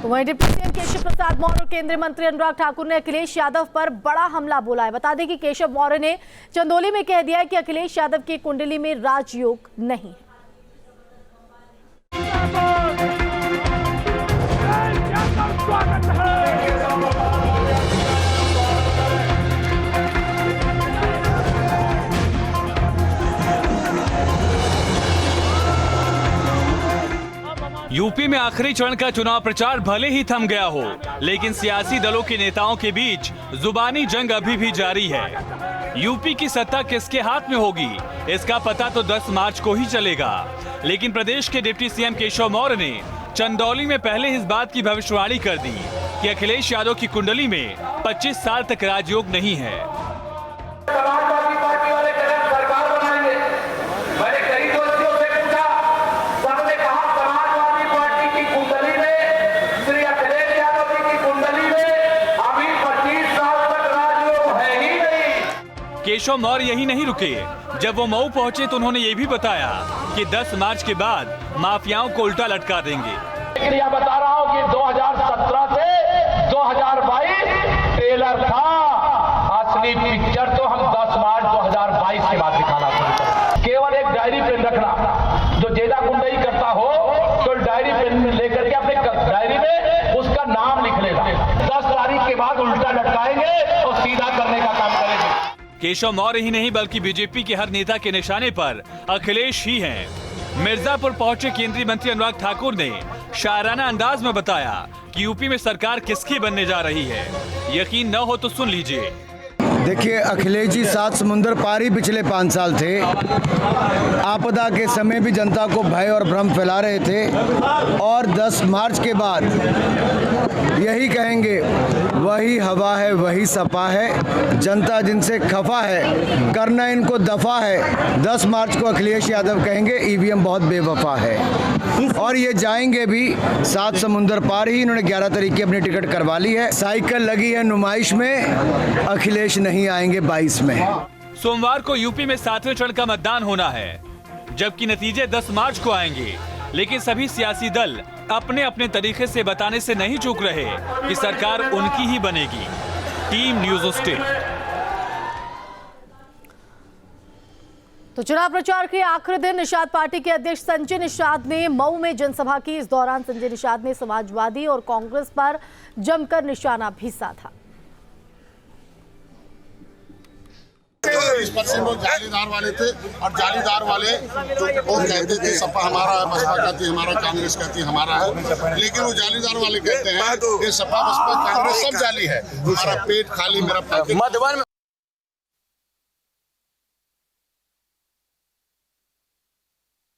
तो वहीं deputy CM Keshav Prasad Maurya और केंद्रीय मंत्री अनुराग ठाकुर ने अखिलेश यादव पर बड़ा हमला बोला है। बता दें कि केशव मौर्य ने चंदौली में कह दिया है कि अखिलेश यादव की कुंडली में राजयोग नहीं है। यूपी में आखिरी चरण का चुनाव प्रचार भले ही थम गया हो, लेकिन सियासी दलों के नेताओं के बीच जुबानी जंग अभी भी जारी है। यूपी की सत्ता किसके हाथ में होगी, इसका पता तो 10 मार्च को ही चलेगा। लेकिन प्रदेश के डिप्टी सीएम केशव मौर्य ने चंदौली में पहले इस बात की भविष्यवाणी कर दी कि अखिलेश यादव की कुंडली में 25 साल तक राजयोग नहीं है। केशव मौर्य यही नहीं रुके। जब वो मऊ पहुंचे तो उन्होंने ये भी बताया कि 10 मार्च के बाद माफियाओं को उल्टा लटका देंगे। लेकिन यह बता रहा हूं कि 2017 से 2022 ट्रेलर था, असली पिक्चर तो हम 10 मार्च 2022 के बाद दिखाना शुरू करें। केवल एक डायरी पेन रखना, जो जेदा गुंडई करता हो तो डायरी पेन लेकर के अपने डायरी में उसका नाम लिख लेगा। 10 तारीख के बाद उल्टा लटकाएंगे और सीधा करने का काम करेंगे। केशव मौर्य ही नहीं बल्कि बीजेपी के हर नेता के निशाने पर अखिलेश ही हैं। मिर्जापुर पहुंचे केंद्रीय मंत्री अनुराग ठाकुर ने शायराना अंदाज में बताया कि यूपी में सरकार किसकी बनने जा रही है। यकीन न हो तो सुन लीजिए। देखिए, अखिलेश जी 7 समुंदर पार ही पिछले 5 साल थे। आपदा के समय भी जनता को भय और भ्रम फैला रहे थे और 10 मार्च के बाद यही कहेंगे, वही हवा है वही सपा है, जनता जिनसे खफा है, करना इनको दफा है। 10 मार्च को अखिलेश यादव कहेंगे ईवीएम बहुत बेवफा है और ये जाएंगे भी 7 समुंदर पार ही। इन्होंने 11 तारीख की अपनी टिकट करवा ली है। साइकिल लगी है नुमाइश में, अखिलेश नहीं आएंगे 22 में। सोमवार को यूपी में 7वें चरण का मतदान होना है, जबकि नतीजे 10 मार्च को आएंगे। लेकिन सभी सियासी दल अपने अपने तरीके से बताने से नहीं चूक रहे कि सरकार उनकी ही बनेगी। Team news state. तो चुनाव प्रचार के आखिरी दिन निषाद पार्टी के अध्यक्ष संजय निषाद ने मऊ में जनसभा की। इस दौरान संजय निषाद ने समाजवादी और कांग्रेस पर जमकर निशाना भी साधा। इस पर से वो जालीदार वाले थे और जालीदार वाले जो वो कहते थे सपा हमारा है, बसपा कहती हमारा, कांग्रेस कहती हमारा है। लेकिन वो जालीदार वाले कहते हैं कि सपा बसपा कांग्रेस सब जाली है, हमारा पेट खाली मेरा पैकेट।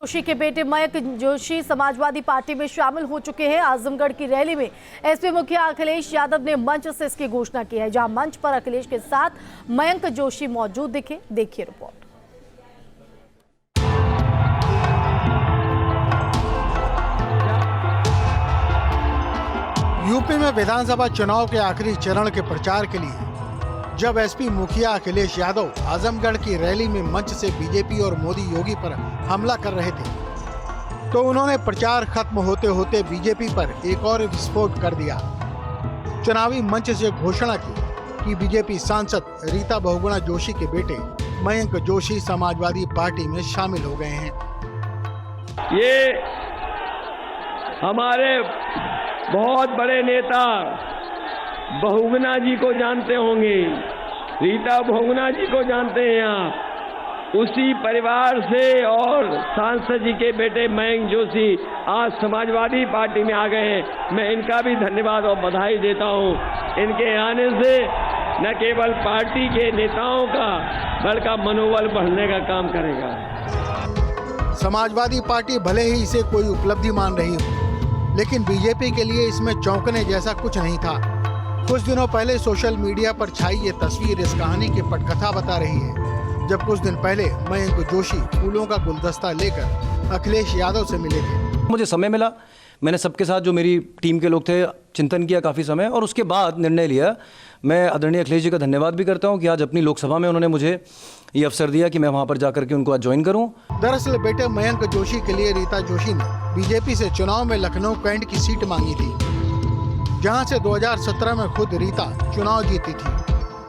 जोशी के बेटे मयंक जोशी समाजवादी पार्टी में शामिल हो चुके हैं। आजमगढ़ की रैली में एसपी मुखिया अखिलेश यादव ने मंच से इसकी घोषणा की है, जहां मंच पर अखिलेश के साथ मयंक जोशी मौजूद दिखे। देखिए रिपोर्ट। यूपी में विधानसभा चुनाव के आखिरी चरण के प्रचार के लिए जब एसपी मुखिया अखिलेश यादव आजमगढ़ की रैली में मंच से बीजेपी और मोदी योगी पर हमला कर रहे थे, तो उन्होंने प्रचार खत्म होते होते बीजेपी पर एक और विस्फोट कर दिया। चुनावी मंच से घोषणा की कि बीजेपी सांसद रीता बहुगुणा जोशी के बेटे मयंक जोशी समाजवादी पार्टी में शामिल हो गए हैं। ये हमारे बहुत बड़े नेता बहुगुणा जी को जानते होंगे, रीता बहुगुणा जी को जानते हैं आप। उसी परिवार से और सांसद जी के बेटे मयंक जोशी आज समाजवादी पार्टी में आ गए हैं। मैं इनका भी धन्यवाद और बधाई देता हूं। इनके आने से न केवल पार्टी के नेताओं का बल्कि मनोबल बढ़ने का काम करेगा। समाजवादी पार्टी भले ही इसे कोई उपलब्धि मान रही हो, लेकिन बीजेपी के लिए इसमें चौंकने जैसा कुछ नहीं था। कुछ दिनों पहले सोशल मीडिया पर छाई ये तस्वीर इस कहानी की पटकथा बता रही है, जब कुछ दिन पहले मयंक जोशी फूलों का गुलदस्ता लेकर अखिलेश यादव से मिले थे। मुझे समय मिला, मैंने सबके साथ जो मेरी टीम के लोग थे चिंतन किया काफ़ी समय, और उसके बाद निर्णय लिया। मैं आदरणीय अखिलेश जी का धन्यवाद भी करता हूं कि आज अपनी लोकसभा में उन्होंने मुझे ये अवसर दिया कि मैं वहां पर जाकर के उनको आज ज्वाइन करूं। दरअसल बेटे मयंक जोशी के लिए रीता जोशी ने बीजेपी से चुनाव में लखनऊ कैंट की सीट मांगी थी। जहां से 2017 में खुद रीता चुनाव जीती थी।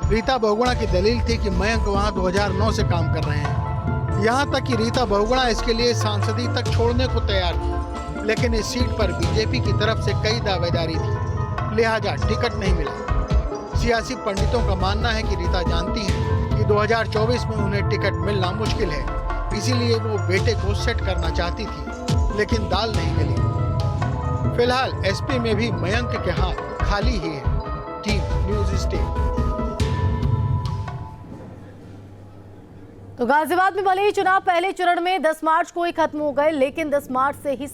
रीता बहुगुणा की दलील थी कि मयंक वहां 2009 से काम कर रहे हैं। यहां तक कि रीता बहुगुणा इसके लिए सांसदी तक छोड़ने को तैयार थी, लेकिन इस सीट पर बीजेपी की तरफ से कई दावेदारी थी, लिहाजा टिकट नहीं मिला। सियासी पंडितों का मानना है कि रीता जानती है कि 2024 में उन्हें टिकट मिलना मुश्किल है, इसीलिए वो बेटे को सेट करना चाहती थी, लेकिन दाल नहीं गली। फिलहाल एसपी में भी मयंक के हाथ खाली ही है। Team news state. तो गाजियाबाद में भले ही चुनाव पहले चरण में 10 मार्च को ही खत्म हो गए, लेकिन 10 मार्च से ही